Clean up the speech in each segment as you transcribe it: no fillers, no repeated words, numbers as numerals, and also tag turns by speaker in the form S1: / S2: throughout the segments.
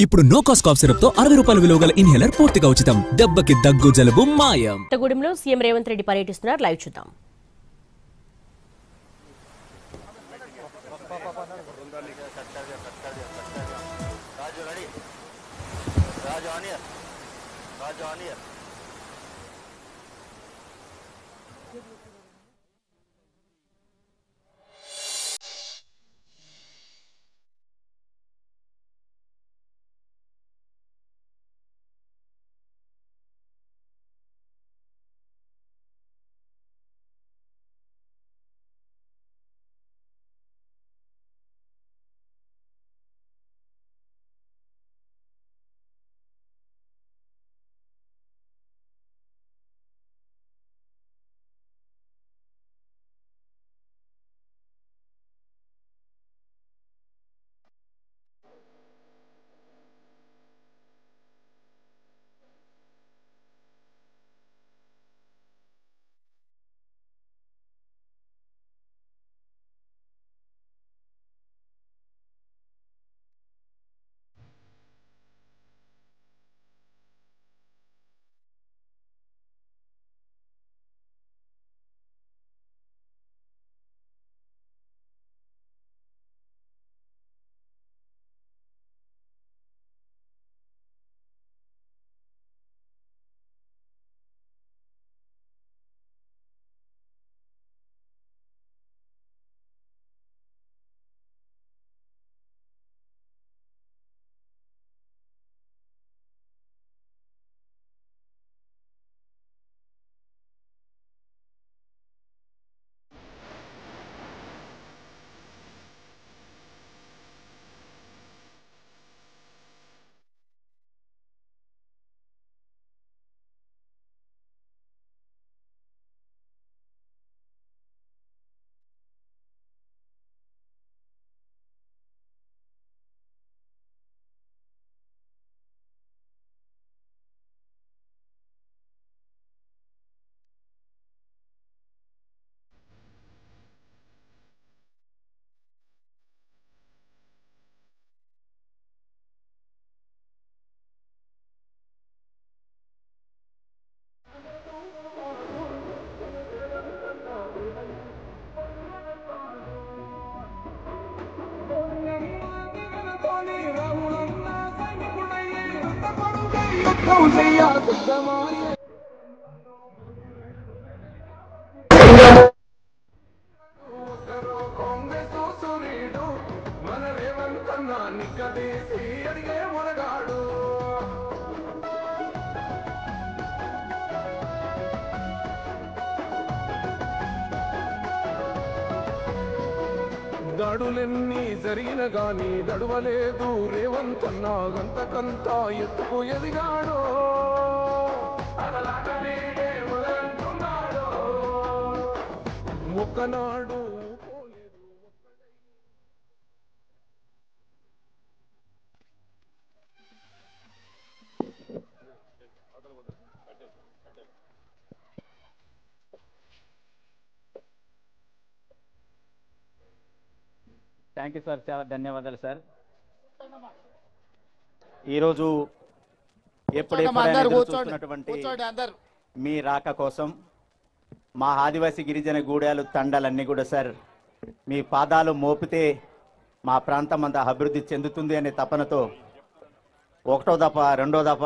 S1: ఇప్పుడు no cost cough syrup తో 60 రూపాయల విలువ గల ఇన్హేలర్ పూర్తిగా ఉచితం. దెబ్బకి దగ్గు జలుబు మాయం.
S2: కొత్తగూడెంలో సీఎం రేవంత్ రెడ్డి పర్యటిస్తున్నారు. లైవ్ చూద్దాం.
S3: దాడులెన్ని జరిగిన గాని దడువలేదు రేవంత్ అన్న గంతకంతా ఎత్తుకు ఎదిగాడో ఒక్కనాడు
S4: థ్యాంక్ యూ సార్, చాలా ధన్యవాదాలు సార్. ఈరోజు చూస్తున్నటువంటి మీ రాక కోసం మా ఆదివాసీ గిరిజన గూడాలు తండాలన్నీ కూడా సార్ మీ పాదాలు మోపితే మా ప్రాంతం అంతా అభివృద్ధి చెందుతుంది అనే తపనతో ఒకటో దఫ, రెండో దఫ,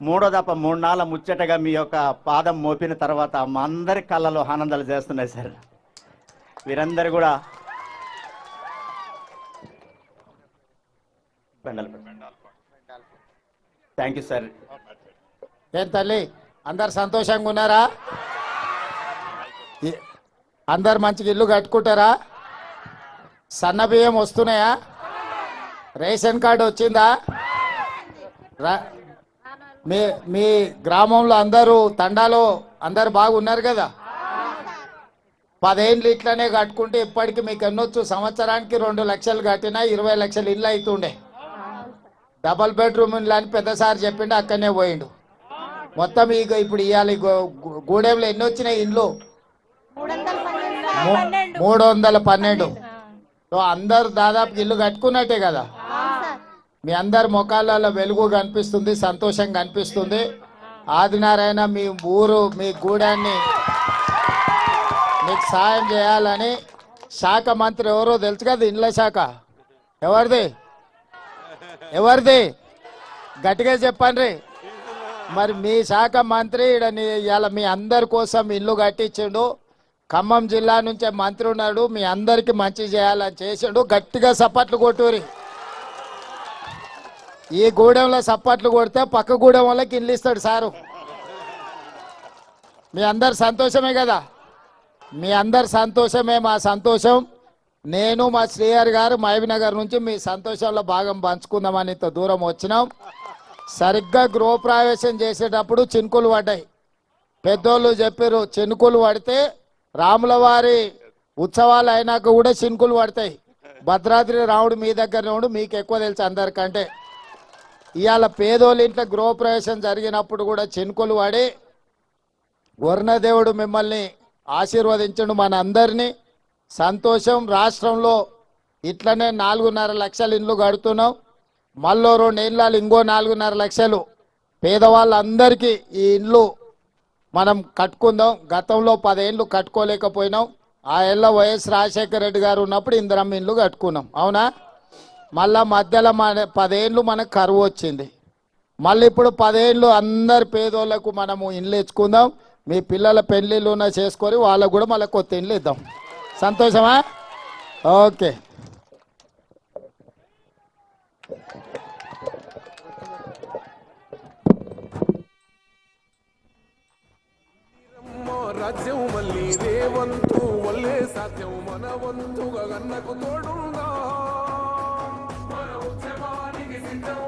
S4: మూడో దఫ 3 నాళ్ళ ముచ్చటగా మీ యొక్క పాదం మోపిన తర్వాత మా అందరి కళ్ళలో ఆనందాలు చేస్తున్నాయి సార్. వీరందరూ కూడా థ్యాంక్ యూ సార్.
S5: ఏం తల్లి అందరు సంతోషంగా ఉన్నారా? అందరు మంచిగా ఇల్లు కట్టుకుంటారా? సన్న బియ్యం వస్తున్నాయా? రేషన్ కార్డు వచ్చిందా? మీ గ్రామంలో అందరూ తండాలో అందరు బాగున్నారు కదా? 10 ఏళ్ళు ఇట్లనే కట్టుకుంటే ఇప్పటికి మీకు ఎన్నొచ్చు, సంవత్సరానికి 2 లక్షలు కట్టినా 20 లక్షలు ఇల్లు అవుతుండే. డబల్ బెడ్రూమ్ ఇల్లు అని పెద్దసారి చెప్పిండు, అక్కడనే పోయిండు. మొత్తం ఇప్పుడు ఇవ్వాలి. గూడెంలో ఎన్ని వచ్చినాయి ఇండ్లు? 312. అందరు దాదాపు ఇల్లు కట్టుకున్నట్టే కదా? మీ అందరి ముఖాలలో వెలుగు కనిపిస్తుంది, సంతోషం కనిపిస్తుంది. ఆదినారాయణ మీ ఊరు మీ గూడాన్ని మీకు సాయం చేయాలని శాఖ మంత్రి ఎవరో తెలుసు కదా, ఇండ్ల శాఖ ఎవరిది గట్టిగా చెప్పండి. మరి మీ శాఖ మంత్రి ఇవాళ మీ అందరి కోసం ఇల్లు కట్టించిండు. ఖమ్మం జిల్లా నుంచే మంత్రి ఉన్నాడు, మీ అందరికి మంచి చేయాలని చేసిండు. గట్టిగా సప్పట్లు కొట్టూరి. ఈ గూడెంలో సప్పట్లు కొడితే పక్క గూడెం వాళ్ళకి ఇల్లు ఇస్తాడు సారు. మీ అందరు సంతోషమే కదా, మీ అందరు సంతోషమే మా సంతోషం. నేను మా శ్రీహరి గారు మహబూబ్నగర్ నుంచి మీ సంతోషంలో భాగం పంచుకుందామని ఇంత దూరం వచ్చినాం. సరిగ్గా గృహప్రవేశం చేసేటప్పుడు చినుకులు పడ్డాయి. పెద్దోళ్ళు చెప్పారు చినుకులు పడితే రాముల వారి ఉత్సవాలు అయినాక కూడా చినుకులు పడతాయి. భద్రాద్రి రాముడు మీ దగ్గర ఉండు, మీకు ఎక్కువ తెలుసు అందరికంటే. ఇవాళ పేదోళ్ళ ఇంట్లో గృహప్రవేశం జరిగినప్పుడు కూడా చినుకులు పడి వర్ణదేవుడు మిమ్మల్ని ఆశీర్వదించండు మన అందరినీ. సంతోషం. రాష్ట్రంలో ఇట్లనే 4.5 లక్షల ఇండ్లు కడుతున్నాం. మళ్ళీ 2 ఏళ్ళలో ఇంకో 4.5 లక్షలు పేదవాళ్ళందరికీ ఈ ఇండ్లు మనం కట్టుకుందాం. గతంలో 10 ఏళ్ళు కట్టుకోలేకపోయినాం. ఆ ఏళ్ళ వైఎస్ రాజశేఖర రెడ్డి గారు ఉన్నప్పుడు ఇందిరమ్మ ఇండ్లు కట్టుకున్నాం, అవునా? మళ్ళా మధ్యలో 10 ఏళ్ళు మనకు కరువు వచ్చింది. మళ్ళీ ఇప్పుడు 10 ఏళ్ళు అందరు పేదోళ్లకు మనము ఇండ్లు ఇచ్చుకుందాం. మీ పిల్లల పెళ్ళిళ్ళు చేసుకొని వాళ్ళకు కూడా మళ్ళీ కొత్త ఇండ్లు ఇద్దాం. సంతోషమా? ఓకే.
S3: రాజ్యం మళ్ళీ రేవంతు వల్లే సాధ్యం మన వంతుగా గన్నకు తోడుందా మన ఉద్యమానికి సిద్ధం